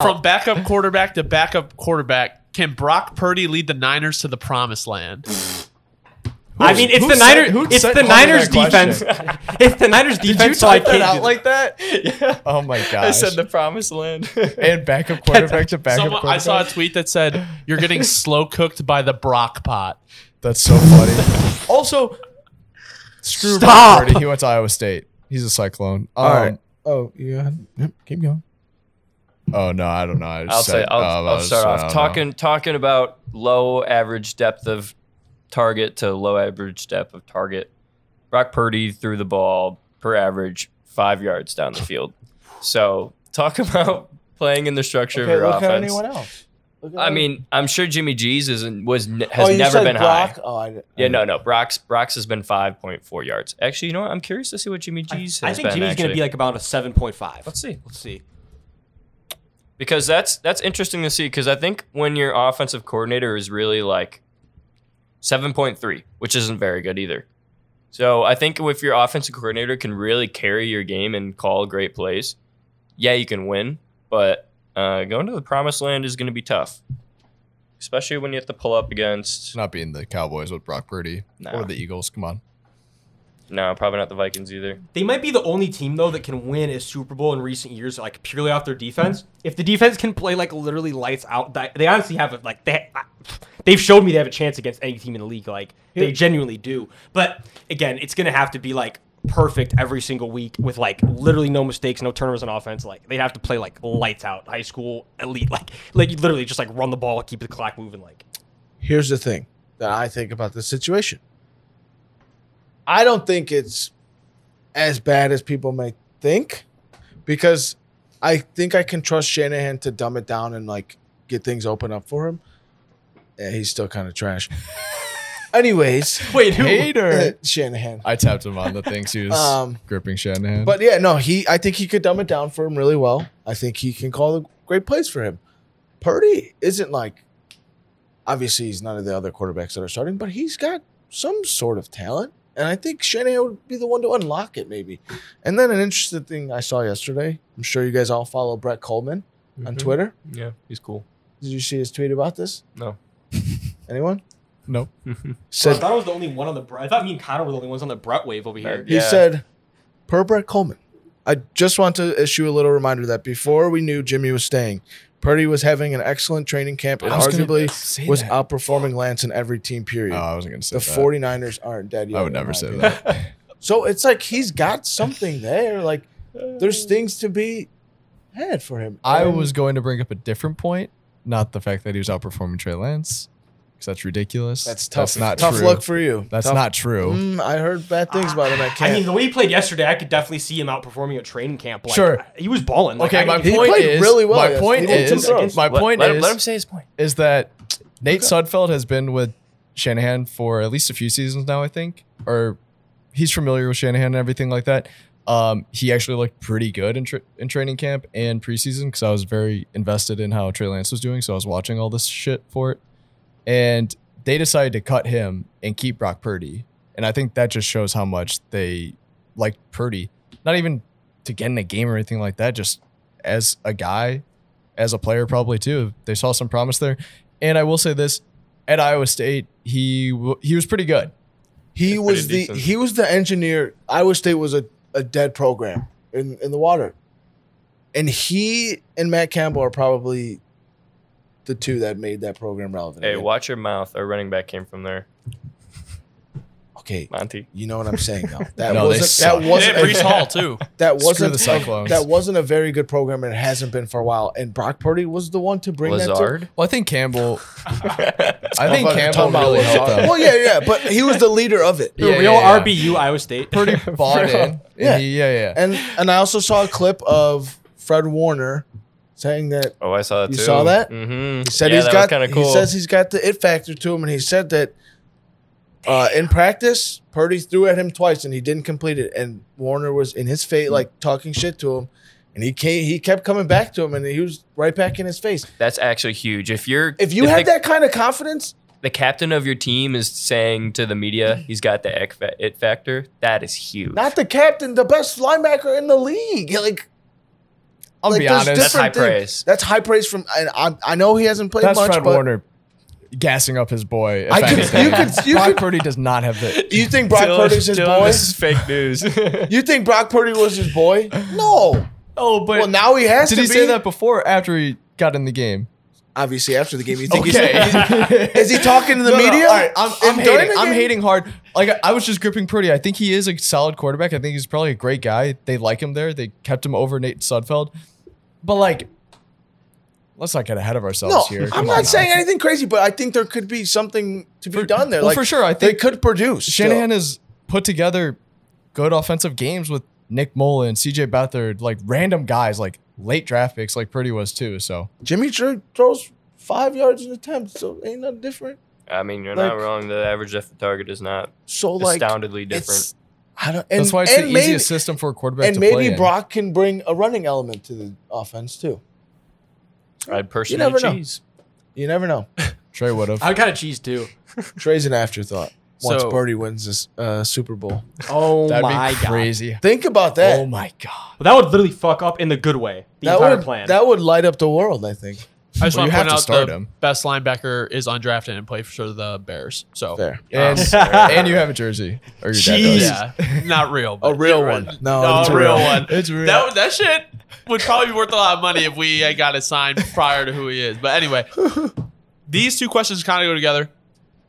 From backup quarterback to backup quarterback, can Brock Purdy lead the Niners to the promised land? I mean, it's the Niners. It's the Niners defense. It's the Niners defense. Did you so I type that can't out like that? Yeah. Oh my gosh. I said the promised land. And backup quarterback to backup Someone, quarterback. I saw a tweet that said, "You're getting slow cooked by the Brock pot." That's so funny. Also, screw Stop. Brock Purdy. He went to Iowa State. He's a Cyclone. All right. Oh, yeah. Yep. Keep going. Oh no, I don't know. I I'll just I'll start off talking about low average depth of target to low average depth of target. Brock Purdy threw the ball per average 5 yards down the field. So talk about playing in the structure of your look offense. at anyone else. I mean, I'm sure Jimmy G's has you never said been Brock? high. No. Brock's has been 5.4 yards. Actually, you know what? I'm curious to see what Jimmy G's has been. I think Jimmy's going to be like about a 7.5. Let's see. Let's see. Because that's interesting to see, because I think when your offensive coordinator is really like 7.3, which isn't very good either. So I think if your offensive coordinator can really carry your game and call great plays, yeah, you can win. But going to the promised land is going to be tough, especially when you have to pull up against. Not being the Cowboys with Brock Purdy or the Eagles. Come on. No, probably not the Vikings either. They might be the only team, though, that can win a Super Bowl in recent years, like purely off their defense. If the defense can play like literally lights out, they honestly have it. Like they've showed me they have a chance against any team in the league. Like they genuinely do. But again, it's gonna have to be like perfect every single week with like literally no mistakes, no turnovers on offense. Like they'd have to play like lights out, high school elite, like literally just like run the ball, keep the clock moving. Like Here's the thing that I think about this situation. I don't think it's as bad as people may think, because I think I can trust Shanahan to dumb it down and like get things open up for him. Yeah, he's still kind of trash. Anyways, wait, who? Hater. Shanahan. I tapped him on the things he was gripping Shanahan. But yeah, no, I think he could dumb it down for him really well. I think he can call the great plays for him. Purdy isn't like, obviously he's none of the other quarterbacks that are starting, but he's got some sort of talent. And I think Shanahan would be the one to unlock it, maybe. And then an interesting thing I saw yesterday, I'm sure you guys all follow Brett Coleman on Twitter. Yeah, he's cool. Did you see his tweet about this? No. Anyone? Nope. I Said, thought I was the only one on the Brett. I thought me and Connor were the only ones on the Brett wave over here. he said, per Brett Coleman, I just want to issue a little reminder that before we knew Jimmy was staying, Purdy was having an excellent training camp and arguably was outperforming Lance in every team period. Oh, I wasn't going to say The that. 49ers aren't dead yet. I would never say that. So it's like he's got something there. Like there's things to be had for him. I was going to bring up a different point, not the fact that he was outperforming Trey Lance, because that's ridiculous. That's tough. That's not tough true. luck for you. That's Tough- not true. I heard bad things about him at camp. I mean, the way he played yesterday, I could definitely see him outperforming a training camp. Like, Sure. He was balling. Like, Okay, my he point played is really well my yesterday. point He did two is throws. my point let is him say his point. is that Nate Sudfeld has been with Shanahan for at least a few seasons now, I think, or he's familiar with Shanahan and everything like that. He actually looked pretty good in training camp and preseason, because I was very invested in how Trey Lance was doing, so I was watching all this shit for it. And they decided to cut him and keep Brock Purdy, and I think that just shows how much they liked Purdy. Not even to get in a game or anything like that, just as a guy, as a player probably too. They saw some promise there. And I will say this, at Iowa State, he was pretty good. he was the engineer. Iowa State was a dead program in the water. And he and Matt Campbell are probably the two that made that program relevant. Hey, again. watch your mouth. Our running back came from there. Okay, Monty. you know what I'm saying though. That No, they wasn't suck. that wasn't And Brees Hall too. that Screw wasn't the Cyclones. that wasn't a very good program, and it hasn't been for a while. And Brock Purdy was the one to bring that Lazard? to. Well, I think Campbell. Talking Campbell about really Lazard. helped them. Well, yeah, but he was the leader of it. The Yeah, real yeah, yeah. RBU Iowa State. Pretty bought in. Yeah. Yeah. And I also saw a clip of Fred Warner saying that Oh, I saw that you too. saw that. Mm-hmm. He said yeah, he's that got. was kind of cool. He says he's got the it factor to him, and he said that in practice, Purdy threw at him twice, and he didn't complete it. And Warner was in his face, like talking shit to him, and he kept coming back to him, and he was right back in his face. That's actually huge. If you have that kind of confidence, the captain of your team is saying to the media he's got the it factor, that is huge. not the captain, the best linebacker in the league. Like, I'll be there's honest. That's high different things. praise. That's high praise from. And I know he hasn't played That's much, Fred but Warner gassing up his boy. If I could- anything. you Brock could- Purdy does not have the. you think Brock Purdy's his boy? This is fake news. You think Brock Purdy was his boy? No. Oh, but Well, now he has did to he be. say that before or after he got in the game? Obviously, after the game, you think Okay. is he talking to the No, no, media? all right, I'm And during hating. the I'm game? hating hard. Like I was just gripping Purdy. I think he is a solid quarterback. I think he's probably a great guy. They like him there. They kept him over Nate Sudfeld. But like, let's not get ahead of ourselves No, here. I'm Come on not now. saying anything crazy, but I think there could be something to be done there. Well, like for sure, I they think could produce. Shanahan has put together good offensive games with Nick Mullen, CJ Beathard, like random guys, like late draft picks, like Purdy was too. So Jimmy throws 5 yards in attempt, so ain't nothing different. I mean, you're Like- not wrong. The average depth of target is not So like astoundingly different. it's- I don't. And, that's why it's and the maybe, easiest system for a quarterback and to play maybe in. Brock can bring a running element to the offense too. I'd personally never know. cheese. You never know. Trey would have. I kind of cheese too. Trey's an afterthought. Once So- Purdy wins this Super Bowl, Oh That'd my be god. crazy. think about that. Oh my god. That would literally fuck up in the good way. The that entire would plan. that would light up the world. I think. I just Well, want you to have point to out start the him. best linebacker is undrafted and play for the Bears. So Fair. And, and you have a jersey. Or your dad does. yeah, not real. A but real you're one. right. No, it's a real real. one. It's real. That shit would probably be worth a lot of money if we got it signed prior to who he is. But anyway, these two questions kind of go together.